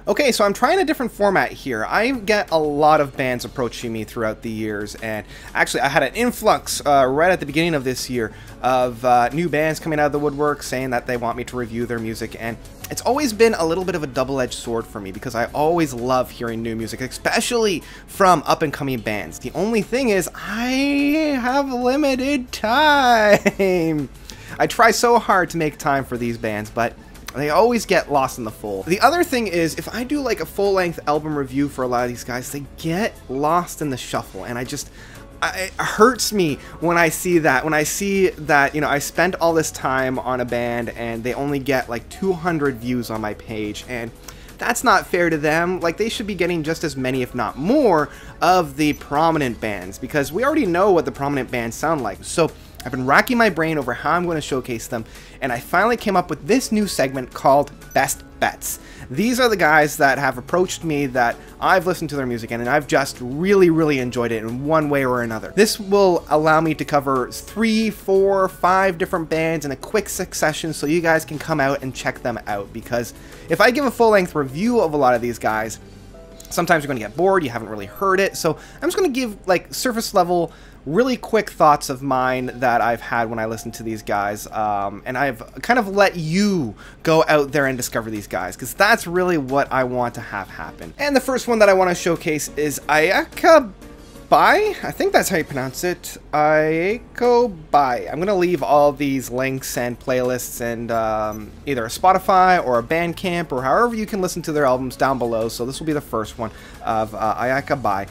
Okay, so I'm trying a different format here. I get a lot of bands approaching me throughout the years, and actually I had an influx right at the beginning of this year of new bands coming out of the woodwork saying that they want me to review their music, and it's always been a little bit of a double-edged sword for me because I always love hearing new music, especially from up-and-coming bands. The only thing is I have limited time. I try so hard to make time for these bands, but they always get lost in the fold. The other thing is, if I do like a full-length album review for a lot of these guys, they get lost in the shuffle, and it hurts me when I see that. When I see that, you know, I spent all this time on a band and they only get like 200 views on my page, and that's not fair to them. Like, they should be getting just as many, if not more, of the prominent bands, because we already know what the prominent bands sound like. So I've been racking my brain over how I'm going to showcase them, and I finally came up with this new segment called Best Bets. These are the guys that have approached me that I've listened to their music and I've just really enjoyed it in one way or another. This will allow me to cover 3, 4, 5 different bands in a quick succession so you guys can come out and check them out, because if I give a full-length review of a lot of these guys, sometimes you're going to get bored, you haven't really heard it, so I'm just going to give like surface level, really quick thoughts of mine that I've had when I listen to these guys, and I've kind of let you go out there and discover these guys, because that's really what I want to have happen. And the first one that I want to showcase is Iako. I think that's how you pronounce it. Iako. I'm going to leave all these links and playlists and either a Spotify or a Bandcamp or however you can listen to their albums down below. So this will be the first one of Iako.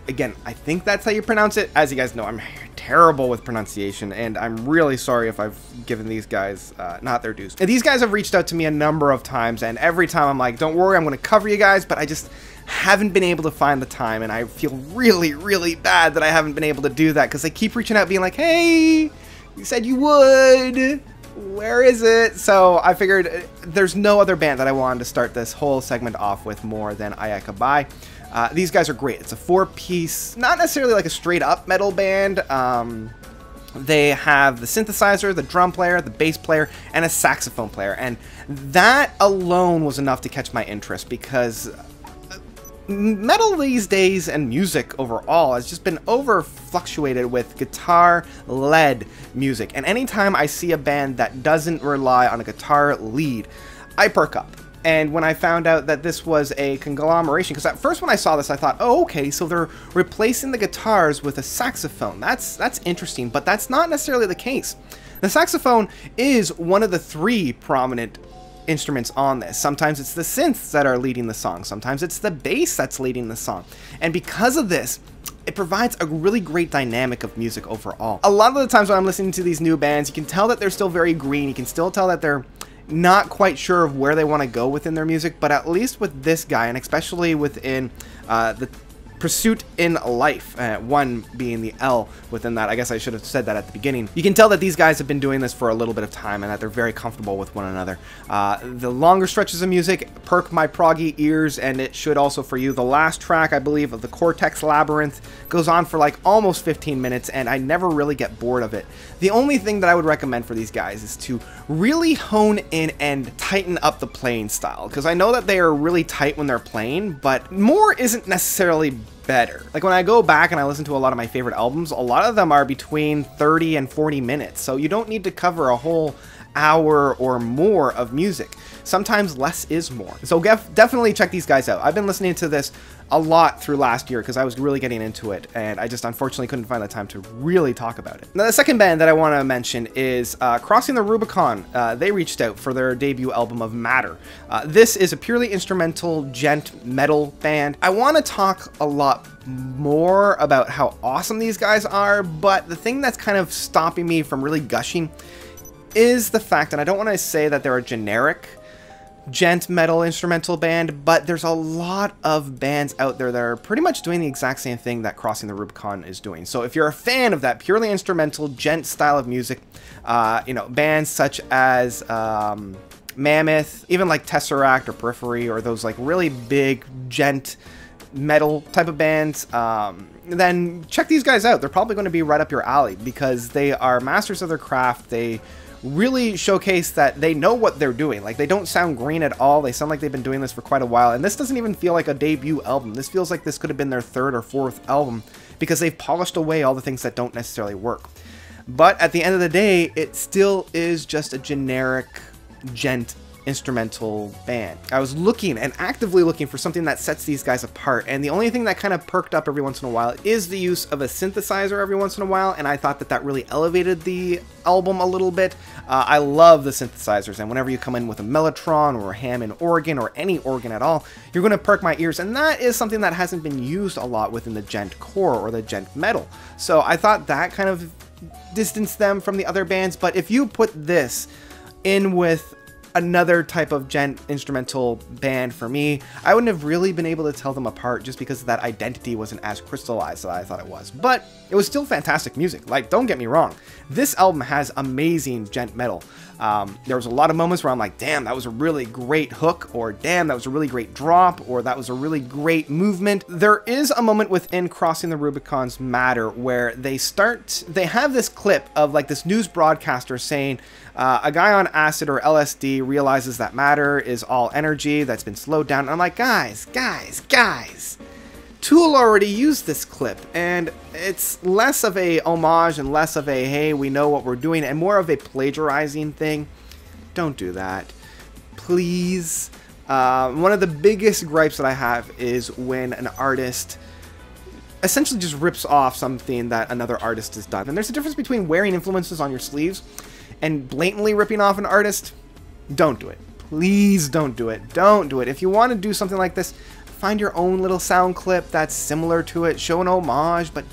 Again, I think that's how you pronounce it. As you guys know, I'm terrible with pronunciation, and I'm really sorry if I've given these guys not their dues. And these guys have reached out to me a number of times, and every time I'm like, don't worry, I'm going to cover you guys, but I just haven't been able to find the time, and I feel really bad that I haven't been able to do that, because they keep reaching out being like, hey, you said you would, where is it? So I figured there's no other band that I wanted to start this whole segment off with more than Iako. These guys are great. It's a 4-piece, not necessarily like a straight up metal band. They have the synthesizer, the drum player, the bass player, and a saxophone player, and that alone was enough to catch my interest, because metal these days and music overall has just been fluctuated with guitar-led music, and anytime I see a band that doesn't rely on a guitar lead, I perk up. And when I found out that this was a conglomeration, because at first when I saw this I thought, oh, okay, so they're replacing the guitars with a saxophone. That's interesting, but that's not necessarily the case. The saxophone is one of the 3 prominent instruments on this. Sometimes it's the synths that are leading the song, sometimes it's the bass that's leading the song, and because of this, it provides a really great dynamic of music overall. A lot of the times when I'm listening to these new bands, you can tell that they're still very green, you can still tell that they're not quite sure of where they want to go within their music, but at least with this guy, and especially within the pursuit in life, one being the L within that. I guess I should have said that at the beginning. You can tell that these guys have been doing this for a little bit of time and that they're very comfortable with one another. The longer stretches of music perk my proggy ears, and it should also for you. The last track, I believe, of the Cortex Labyrinth goes on for like almost 15 minutes, and I never really get bored of it. The only thing that I would recommend for these guys is to really hone in and tighten up the playing style, because I know that they are really tight when they're playing, but more isn't necessarily better. Like when I go back and I listen to a lot of my favorite albums, a lot of them are between 30 and 40 minutes, so you don't need to cover a whole hour or more of music. Sometimes less is more. So definitely check these guys out. I've been listening to this a lot through last year because I was really getting into it, and I just unfortunately couldn't find the time to really talk about it. Now, the second band that I want to mention is Crossing the Rubicon. They reached out for their debut album of Matter. This is a purely instrumental gent metal band. I want to talk a lot more about how awesome these guys are, but the thing that's kind of stopping me from really gushing is the fact, and I don't want to say that they're a generic gent metal instrumental band, but there's a lot of bands out there that are pretty much doing the exact same thing that Crossing the Rubicon is doing. So if you're a fan of that purely instrumental gent style of music, you know, bands such as Mammoth, even like Tesseract or Periphery, or those like really big gent metal type of bands, then check these guys out. They're probably going to be right up your alley because they are masters of their craft. They really showcase that they know what they're doing. Like, they don't sound green at all. They sound like they've been doing this for quite a while, and this doesn't even feel like a debut album. This feels like this could have been their third or fourth album, because they've polished away all the things that don't necessarily work. But at the end of the day, it still is just a generic gent instrumental band. I was looking and actively looking for something that sets these guys apart, and the only thing that kind of perked up every once in a while is the use of a synthesizer every once in a while, and I thought that that really elevated the album a little bit. I love the synthesizers, and whenever you come in with a mellotron or a Hammond organ or any organ at all, you're going to perk my ears, and that is something that hasn't been used a lot within the gent core or the gent metal. So I thought that kind of distanced them from the other bands, but if you put this in with another type of gent instrumental band, for me, I wouldn't have really been able to tell them apart, just because that identity wasn't as crystallized as I thought it was. But it was still fantastic music. Like, don't get me wrong, this album has amazing gent metal. There was a lot of moments where I'm like, damn, that was a really great hook, or damn, that was a really great drop, or that was a really great movement. There is a moment within Crossing the Rubicon's Matter where they have this clip of like this news broadcaster saying, a guy on acid or LSD realizes that matter is all energy that's been slowed down. And I'm like, guys, Tool already used this clip, and it's less of a homage and less of a, hey, we know what we're doing, and more of a plagiarizing thing. Don't do that, please. One of the biggest gripes that I have is when an artist essentially just rips off something that another artist has done. And there's a difference between wearing influences on your sleeves and blatantly ripping off an artist. Don't do it. Please don't do it. Don't do it. If you want to do something like this, find your own little sound clip that's similar to it. Show an homage, but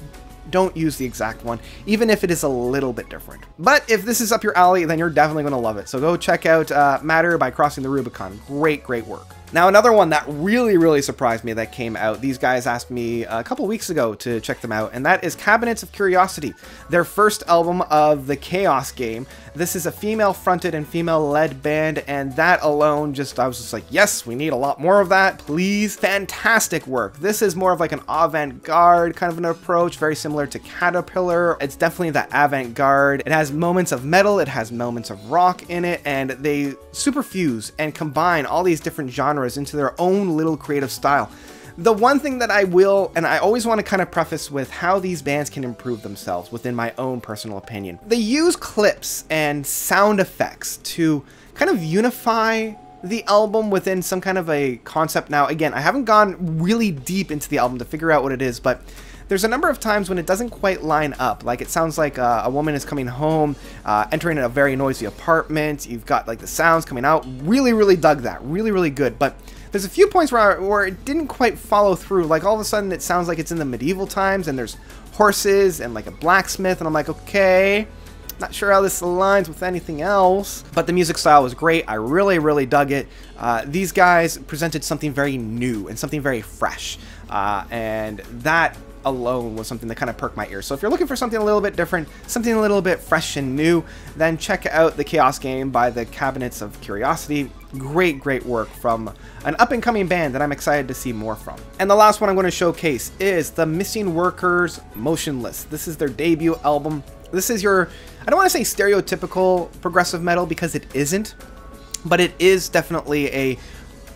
don't use the exact one, even if it is a little bit different. But if this is up your alley, then you're definitely going to love it. So go check out Matter by Crossing the Rubicon. Great, great work. Now, another one that really surprised me that came out, these guys asked me a couple weeks ago to check them out, and that is Cabinets of Curiosity, their first album of the Chaos game. This is a female-fronted and female-led band, and that alone I was just like, yes, we need a lot more of that, please. Fantastic work. This is more of like an avant-garde kind of an approach, very similar to Caterpillar. It's definitely that avant-garde. It has moments of metal, it has moments of rock in it, and they superfuse and combine all these different genres into their own little creative style. The one thing that I will, and I always want to kind of preface with how these bands can improve themselves within my own personal opinion. They use clips and sound effects to kind of unify the album within some kind of a concept. Now, again, I haven't gone really deep into the album to figure out what it is, but there's a number of times when it doesn't quite line up. Like, it sounds like a woman is coming home, entering a very noisy apartment. You've got like the sounds coming out. Really dug that. Really good. But there's a few points where it didn't quite follow through. Like, all of a sudden it sounds like it's in the medieval times, and there's horses and like a blacksmith, and I'm like, okay, not sure how this aligns with anything else. But the music style was great. I really dug it. These guys presented something very new and something very fresh, and that alone was something that kind of perked my ears. So if you're looking for something a little bit different, something a little bit fresh and new, then check out the Chaos Game by the Cabinets of Curiosity. Great work from an up-and-coming band that I'm excited to see more from. And the last one I'm going to showcase is the Missing Workers Motionless. This is their debut album. This is your, I don't want to say stereotypical progressive metal, because it isn't, but it is definitely a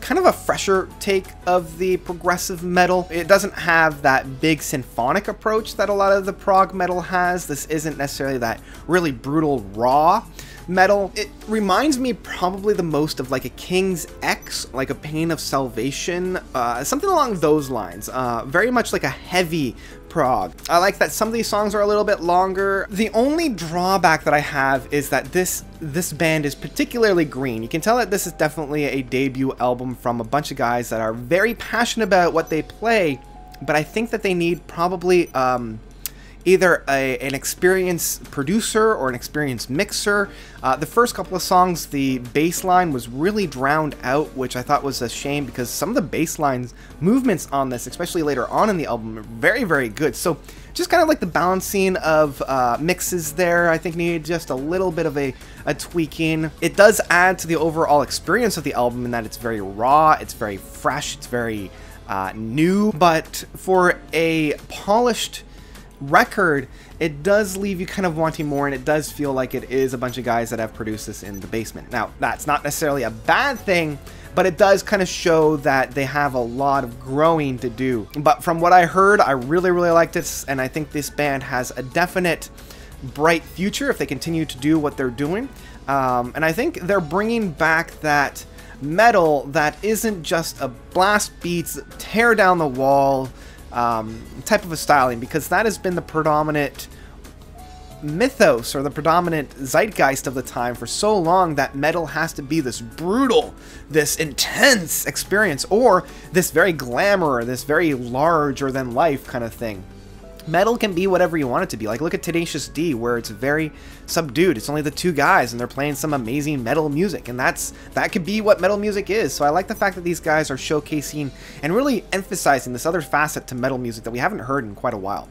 kind of a fresher take of the progressive metal. It doesn't have that big symphonic approach that a lot of the prog metal has. This isn't necessarily that really brutal raw metal. It reminds me probably the most of like a King's X, like a Pain of Salvation, something along those lines. Very much like a heavy prog. I like that some of these songs are a little bit longer. The only drawback that I have is that this band is particularly green. You can tell that this is definitely a debut album from a bunch of guys that are very passionate about what they play, but I think that they need probably either an experienced producer or an experienced mixer. The first couple of songs, the bass line was really drowned out, which I thought was a shame, because some of the bass lines movements on this, especially later on in the album, are very good. So just kind of like the balancing of mixes there, I think needed just a little bit of a tweaking. It does add to the overall experience of the album in that it's very raw, it's very fresh, it's very new, but for a polished record, it does leave you kind of wanting more, and it does feel like it is a bunch of guys that have produced this in the basement. Now, that's not necessarily a bad thing, but it does kind of show that they have a lot of growing to do. But from what I heard, I really, really liked this, and I think this band has a definite bright future if they continue to do what they're doing. And I think they're bringing back that metal that isn't just a blast beats, tear down the wall type of a styling, because that has been the predominant mythos or the predominant zeitgeist of the time for so long, that metal has to be this brutal, this intense experience, or this very glamour, this very larger than life kind of thing. Metal can be whatever you want it to be. Like, look at Tenacious D, where it's very subdued. It's only the two guys, and they're playing some amazing metal music, and that could be what metal music is. So I like the fact that these guys are showcasing and really emphasizing this other facet to metal music that we haven't heard in quite a while.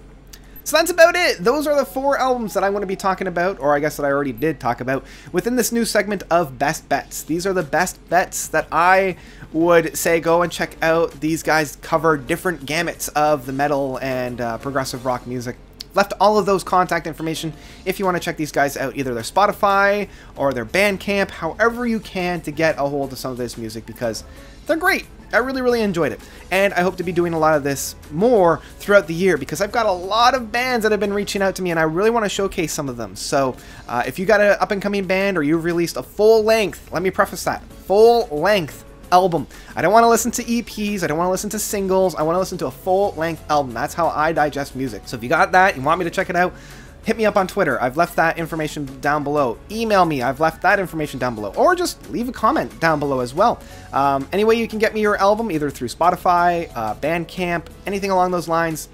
So that's about it. Those are the 4 albums that I'm going to be talking about, or I guess that I already did talk about, within this new segment of Best Bets. These are the best bets that I would say go and check out. These guys cover different gamuts of the metal and progressive rock music. Left all of those contact information if you want to check these guys out, either their Spotify or their Bandcamp, however you can, to get a hold of some of this music, because they're great. I really, really enjoyed it. And I hope to be doing a lot of this more throughout the year, because I've got a lot of bands that have been reaching out to me, and I really want to showcase some of them. So if you got an up-and-coming band, or you've released a full-length, let me preface that, full-length album. I don't want to listen to EPs, I don't want to listen to singles, I want to listen to a full-length album. That's how I digest music. So if you got that, you want me to check it out, hit me up on Twitter. I've left that information down below. Email me. I've left that information down below. Or just leave a comment down below as well. Any way you can get me your album, either through Spotify, Bandcamp, anything along those lines,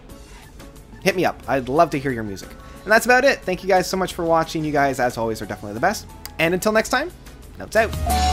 hit me up. I'd love to hear your music. And that's about it. Thank you guys so much for watching. You guys, as always, are definitely the best. And until next time, notes out.